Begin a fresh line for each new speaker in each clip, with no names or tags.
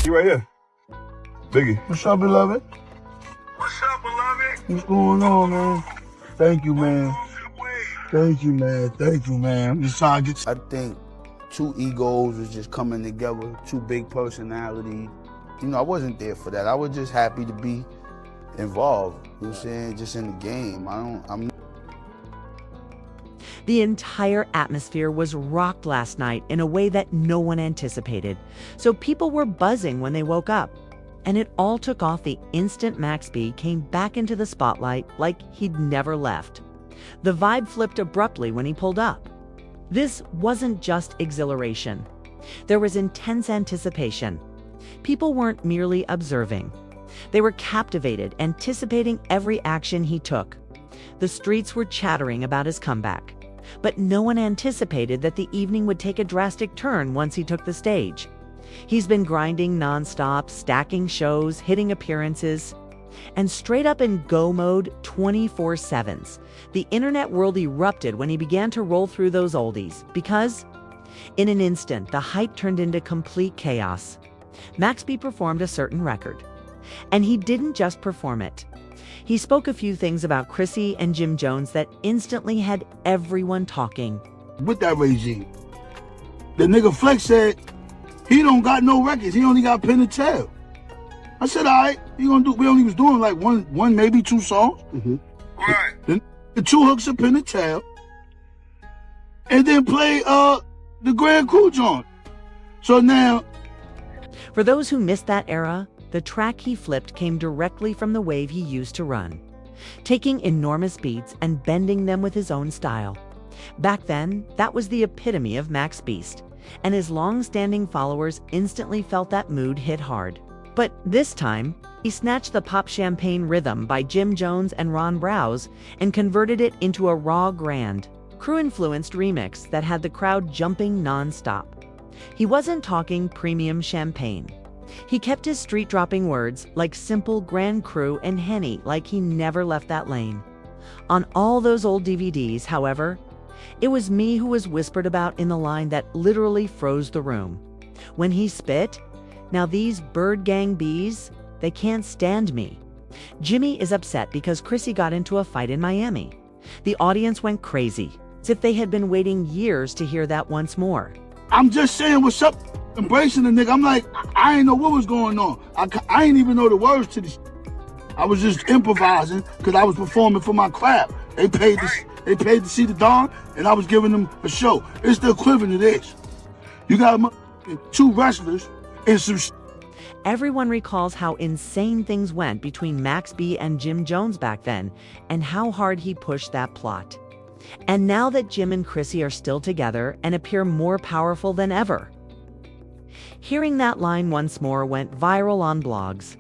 He right here. Biggie.
What's up, beloved?
What's up, beloved?
What's going on, man? Thank you, man. Thank you, man. Thank you, man. I'm just trying to get...
I think two egos was just coming together, two big personalities. You know, I wasn't there for that. I was just happy to be involved, you know what I'm saying, just in the game.
The entire atmosphere was rocked last night in a way that no one anticipated, so people were buzzing when they woke up. And it all took off the instant Max B came back into the spotlight like he'd never left. The vibe flipped abruptly when he pulled up. This wasn't just exhilaration. There was intense anticipation. People weren't merely observing. They were captivated, anticipating every action he took. The streets were chattering about his comeback. But no one anticipated that the evening would take a drastic turn once he took the stage. He's been grinding nonstop, stacking shows, hitting appearances, and straight up in go mode 24/7s. The internet world erupted when he began to roll through those oldies because, in an instant, the hype turned into complete chaos. Max B performed a certain record. And he didn't just perform it. He spoke a few things about Chrissy and Jim Jones that instantly had everyone talking.
With that regime, the nigga Flex said he don't got no records. He only got Penn and Teller. I said, all right, we only was doing like one, maybe two songs.
Right.
Then the two hooks of Penn and Teller, and then play the Grand Crew joint. So now,
for those who missed that era, the track he flipped came directly from the wave he used to run, taking enormous beats and bending them with his own style. Back then, that was the epitome of Max Beast, and his long-standing followers instantly felt that mood hit hard. But this time, he snatched the Pop Champagne rhythm by Jim Jones and Ron Browse and converted it into a raw, grand, crew-influenced remix that had the crowd jumping non-stop. He wasn't talking premium champagne. He kept his street-dropping words like simple Grand Crew and Henny like he never left that lane. On all those old DVDs, however, it was me who was whispered about in the line that literally froze the room. When he spit, now these bird gang bees, they can't stand me. Jimmy is upset because Chrissy got into a fight in Miami. The audience went crazy, as if they had been waiting years to hear that once more.
I'm just saying what's up, embracing the nigga. I'm like, I ain't know what was going on. I ain't even know the words to this. I was just improvising because I was performing for my craft. They paid to see the Don, and I was giving them a show. It's the equivalent of this. You got two wrestlers and some
Everyone recalls how insane things went between Max B and Jim Jones back then, and how hard he pushed that plot. And now that Jim and Chrissy are still together and appear more powerful than ever. Hearing that line once more went viral on blogs.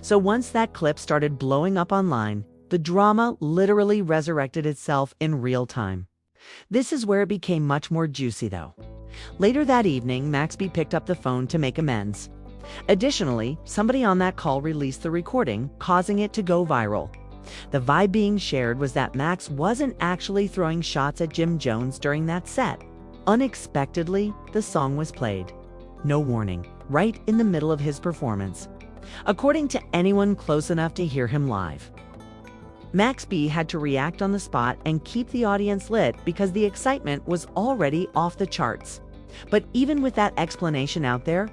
So once that clip started blowing up online, the drama literally resurrected itself in real time. This is where it became much more juicy though. Later that evening, Max B picked up the phone to make amends. Additionally, somebody on that call released the recording, causing it to go viral. The vibe being shared was that Max wasn't actually throwing shots at Jim Jones during that set. Unexpectedly, the song was played. No warning, right in the middle of his performance. According to anyone close enough to hear him live. Max B had to react on the spot and keep the audience lit because the excitement was already off the charts. But even with that explanation out there,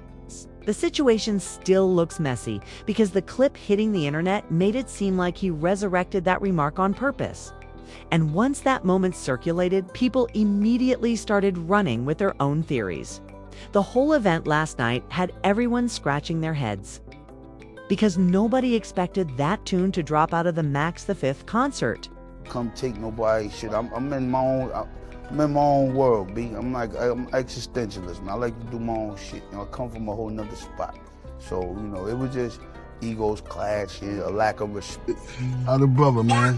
the situation still looks messy because the clip hitting the internet made it seem like he resurrected that remark on purpose. And once that moment circulated, people immediately started running with their own theories. The whole event last night had everyone scratching their heads. Because nobody expected that tune to drop out of the Max the Fifth concert.
Come take nobody shit. I'm in my own world, B. I'm existentialist, man. I like to do my own shit. You know, I come from a whole nother spot. So, you know, it was just egos clashing, a lack of respect.
How the brother, man?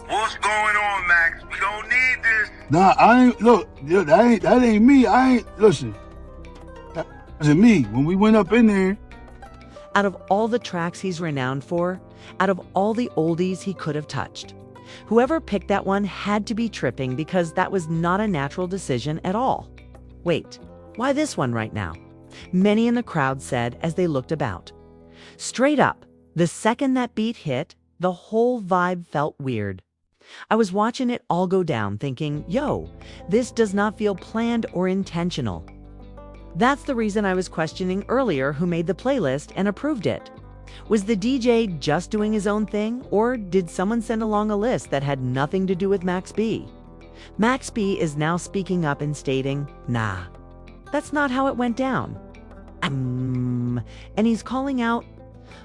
What's going on, Max? We don't need this.
Nah, I ain't, look, that ain't me. Listen, that wasn't me. When we went up in there.
Out of all the tracks he's renowned for, out of all the oldies he could have touched, whoever picked that one had to be tripping because that was not a natural decision at all. Wait, why this one right now? Many in the crowd said as they looked about. Straight up, the second that beat hit, the whole vibe felt weird. I was watching it all go down thinking, yo, this does not feel planned or intentional. That's the reason I was questioning earlier who made the playlist and approved it. Was the DJ just doing his own thing, or did someone send along a list that had nothing to do with Max B? Max B is now speaking up and stating, nah, that's not how it went down. And he's calling out.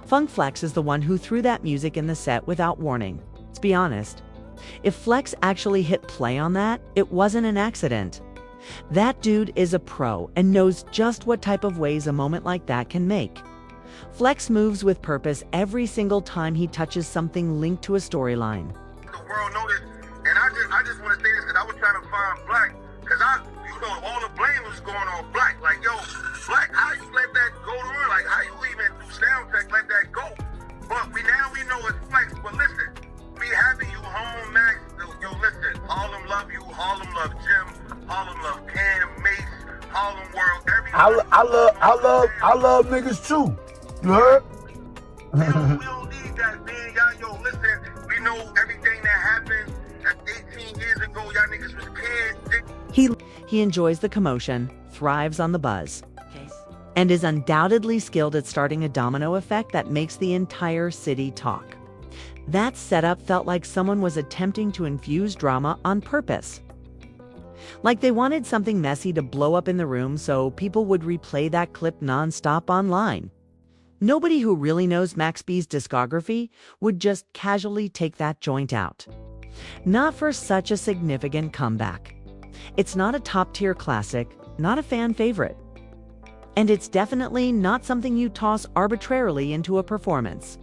Funk Flex is the one who threw that music in the set without warning. Let's be honest. If Flex actually hit play on that, it wasn't an accident. That dude is a pro and knows just what type of waves a moment like that can make. Flex moves with purpose every single time he touches something linked to a storyline.
The world know this, and I just want to say this because I was trying to find Black, because all the blame was going on Black. Like, yo, Black, how you let that go to her? Like, how you even do sound check let that go? But we know it's Flex. But listen, we having you home, Max. Yo, listen, Harlem love you, Harlem love Jim, Harlem love Cam, Mace, Harlem World, everyone.
I love niggas too. You heard?
We don't need that, man. Y'all, listen, we know everything that happened 18 years ago. Y'all niggas was kids.
He enjoys the commotion, thrives on the buzz, and is undoubtedly skilled at starting a domino effect that makes the entire city talk. That setup felt like someone was attempting to infuse drama on purpose. Like they wanted something messy to blow up in the room so people would replay that clip nonstop online. Nobody who really knows Max B's discography would just casually take that joint out. Not for such a significant comeback. It's not a top-tier classic, not a fan favorite. And it's definitely not something you toss arbitrarily into a performance.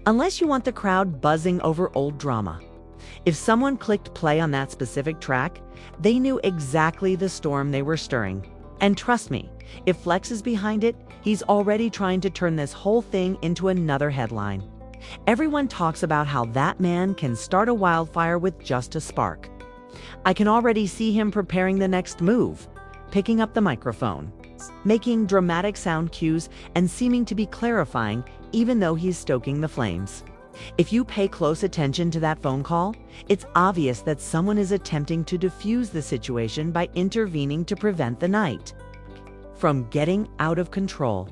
Unless you want the crowd buzzing over old drama. If someone clicked play on that specific track, they knew exactly the storm they were stirring. And trust me, if Flex is behind it, he's already trying to turn this whole thing into another headline. Everyone talks about how that man can start a wildfire with just a spark. I can already see him preparing the next move, picking up the microphone, making dramatic sound cues, and seeming to be clarifying even though he's stoking the flames. If you pay close attention to that phone call, it's obvious that someone is attempting to defuse the situation by intervening to prevent the night from getting out of control.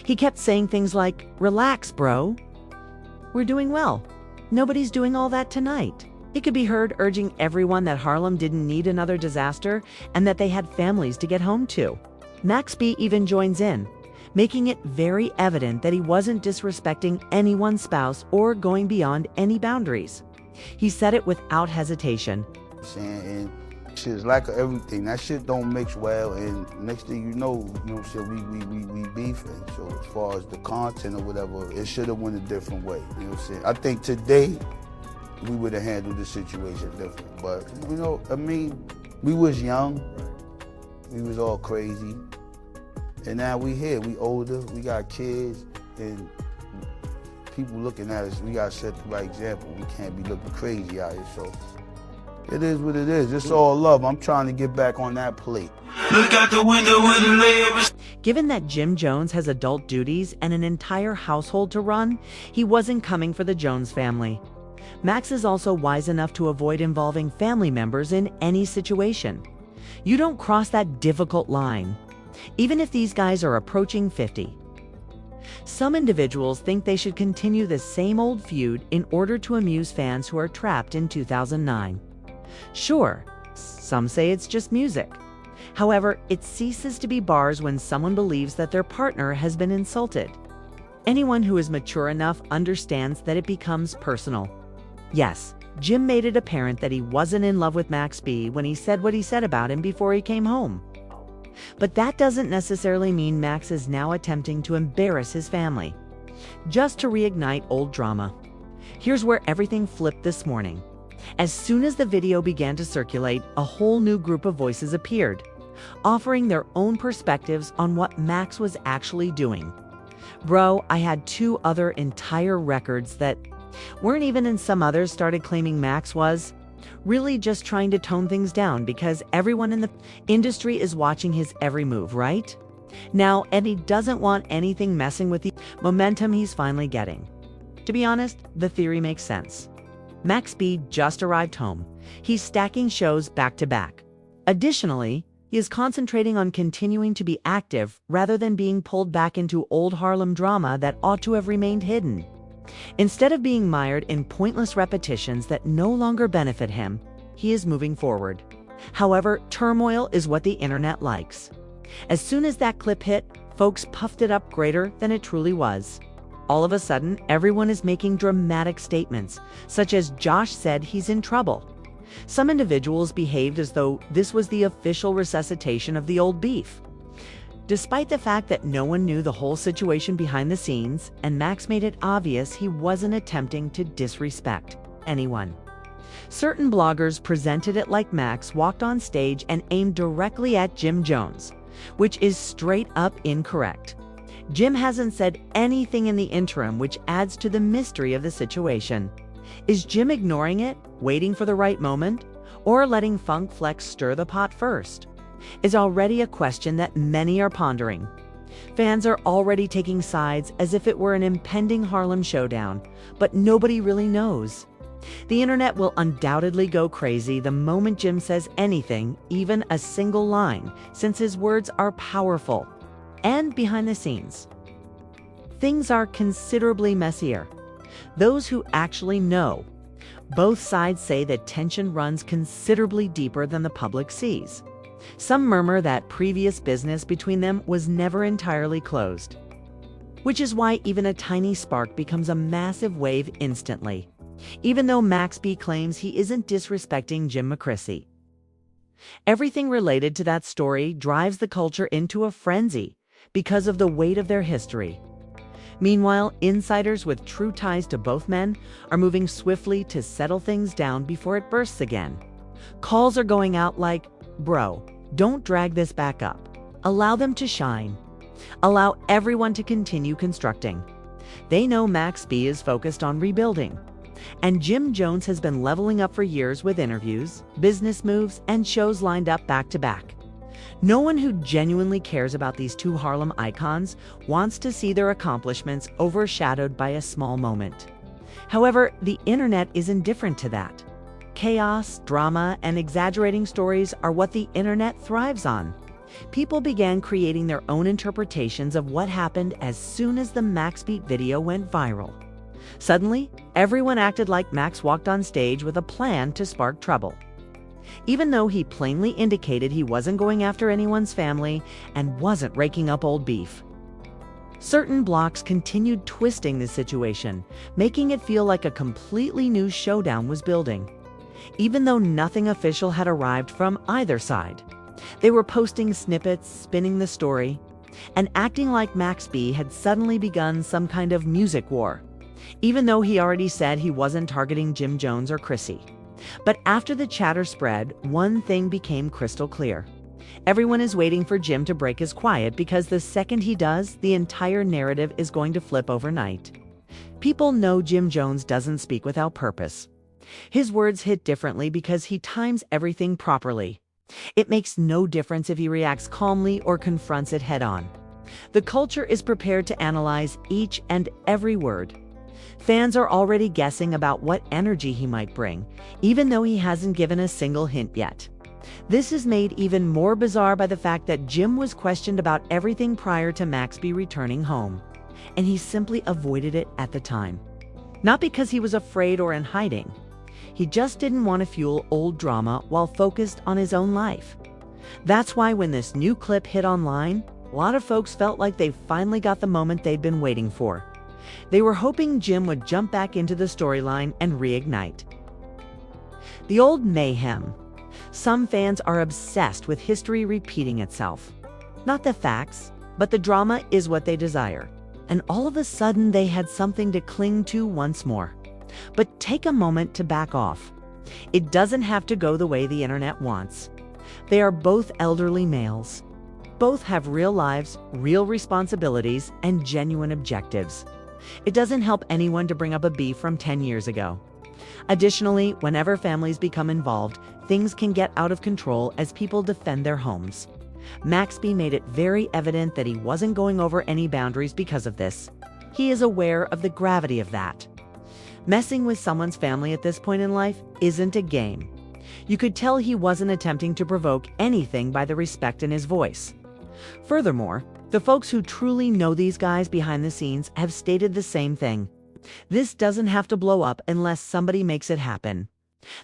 He kept saying things like, "Relax, bro. We're doing well. Nobody's doing all that tonight." He could be heard urging everyone that Harlem didn't need another disaster and that they had families to get home to. Max B even joins in, making it very evident that he wasn't disrespecting anyone's spouse or going beyond any boundaries. He said it without hesitation.
And shit's lack of everything. That shit don't mix well, and next thing you know, shit, we beefing. So as far as the content or whatever, it should have went a different way. You know what I'm saying? I think today we would have handled the situation different. But we was young, we was all crazy. And now we here, we older, we got kids, and people looking at us, we gotta set the right example. We can't be looking crazy out here, so it is what it is. It's all love. I'm trying to get back on that plate.
Look out the window where the layup.
Given that Jim Jones has adult duties and an entire household to run, he wasn't coming for the Jones family. Max is also wise enough to avoid involving family members in any situation. You don't cross that difficult line, even if these guys are approaching 50. Some individuals think they should continue the same old feud in order to amuse fans who are trapped in 2009. Sure, some say it's just music. However, it ceases to be bars when someone believes that their partner has been insulted. Anyone who is mature enough understands that it becomes personal. Yes, Jim made it apparent that he wasn't in love with Max B when he said what he said about him before he came home. But that doesn't necessarily mean Max is now attempting to embarrass his family, just to reignite old drama. Here's where everything flipped this morning. As soon as the video began to circulate, a whole new group of voices appeared, offering their own perspectives on what Max was actually doing. Bro, I had 2 other entire records that weren't even, and some others started claiming Max was really just trying to tone things down because everyone in the industry is watching his every move, right? Now, Eddie doesn't want anything messing with the momentum he's finally getting. To be honest, the theory makes sense. Max B just arrived home. He's stacking shows back to back. Additionally, he is concentrating on continuing to be active rather than being pulled back into old Harlem drama that ought to have remained hidden. Instead of being mired in pointless repetitions that no longer benefit him, he is moving forward. However, turmoil is what the internet likes. As soon as that clip hit, folks puffed it up greater than it truly was. All of a sudden, everyone is making dramatic statements, such as Josh said he's in trouble. Some individuals behaved as though this was the official resuscitation of the old beef. Despite the fact that no one knew the whole situation behind the scenes, and Max made it obvious he wasn't attempting to disrespect anyone. Certain bloggers presented it like Max walked on stage and aimed directly at Jim Jones, which is straight up incorrect. Jim hasn't said anything in the interim, which adds to the mystery of the situation. Is Jim ignoring it, waiting for the right moment, or letting Funk Flex stir the pot first? Is already a question that many are pondering. Fans are already taking sides as if it were an impending Harlem showdown, but nobody really knows. The internet will undoubtedly go crazy the moment Jim says anything, even a single line, since his words are powerful. And behind the scenes, things are considerably messier. Those who actually know, both sides say that tension runs considerably deeper than the public sees. Some murmur that previous business between them was never entirely closed, which is why even a tiny spark becomes a massive wave instantly, even though Max B claims he isn't disrespecting Jim McCrisy. Everything related to that story drives the culture into a frenzy because of the weight of their history. Meanwhile, insiders with true ties to both men are moving swiftly to settle things down before it bursts again. Calls are going out like, "Bro, don't drag this back up. Allow them to shine. Allow everyone to continue constructing." They know Max B is focused on rebuilding. And Jim Jones has been leveling up for years with interviews, business moves, and shows lined up back to back. No one who genuinely cares about these two Harlem icons wants to see their accomplishments overshadowed by a small moment. However, the internet is indifferent to that. Chaos, drama, and exaggerating stories are what the internet thrives on. People began creating their own interpretations of what happened as soon as the Max Beat video went viral. Suddenly, everyone acted like Max walked on stage with a plan to spark trouble, even though he plainly indicated he wasn't going after anyone's family and wasn't raking up old beef. Certain blocks continued twisting the situation, making it feel like a completely new showdown was building. Even though nothing official had arrived from either side, they were posting snippets, spinning the story, and acting like Max B had suddenly begun some kind of music war, even though he already said he wasn't targeting Jim Jones or Chrissy. But after the chatter spread, one thing became crystal clear. Everyone is waiting for Jim to break his quiet because the second he does, the entire narrative is going to flip overnight. People know Jim Jones doesn't speak without purpose. His words hit differently because he times everything properly. It makes no difference if he reacts calmly or confronts it head-on. The culture is prepared to analyze each and every word. Fans are already guessing about what energy he might bring, even though he hasn't given a single hint yet. This is made even more bizarre by the fact that Jim was questioned about everything prior to Max B returning home, and he simply avoided it at the time. Not because he was afraid or in hiding. He just didn't want to fuel old drama while focused on his own life. That's why when this new clip hit online, a lot of folks felt like they finally got the moment they'd been waiting for. They were hoping Jim would jump back into the storyline and reignite the old mayhem. Some fans are obsessed with history repeating itself. Not the facts, but the drama is what they desire. And all of a sudden they had something to cling to once more. But take a moment to back off. It doesn't have to go the way the internet wants. They are both elderly males. Both have real lives, real responsibilities, and genuine objectives. It doesn't help anyone to bring up a beef from 10 years ago. Additionally, whenever families become involved, things can get out of control as people defend their homes. Max B made it very evident that he wasn't going over any boundaries because of this. He is aware of the gravity of that. Messing with someone's family at this point in life isn't a game. You could tell he wasn't attempting to provoke anything by the respect in his voice. Furthermore, the folks who truly know these guys behind the scenes have stated the same thing. This doesn't have to blow up unless somebody makes it happen.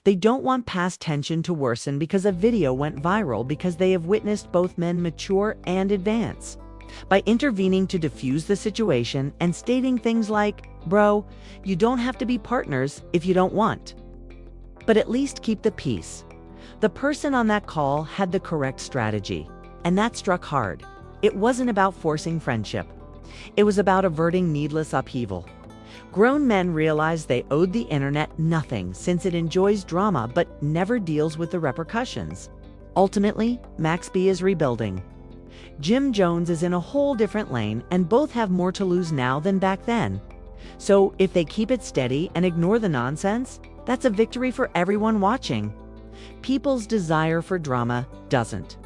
They don't want past tension to worsen because a video went viral because they have witnessed both men mature and advance. By intervening to diffuse the situation and stating things like, "Bro, you don't have to be partners if you don't want." But at least keep the peace. The person on that call had the correct strategy, and that struck hard. It wasn't about forcing friendship. It was about averting needless upheaval. Grown men realized they owed the internet nothing since it enjoys drama but never deals with the repercussions. Ultimately, Max B is rebuilding. Jim Jones is in a whole different lane, and both have more to lose now than back then. So if they keep it steady and ignore the nonsense, that's a victory for everyone watching. People's desire for drama doesn't.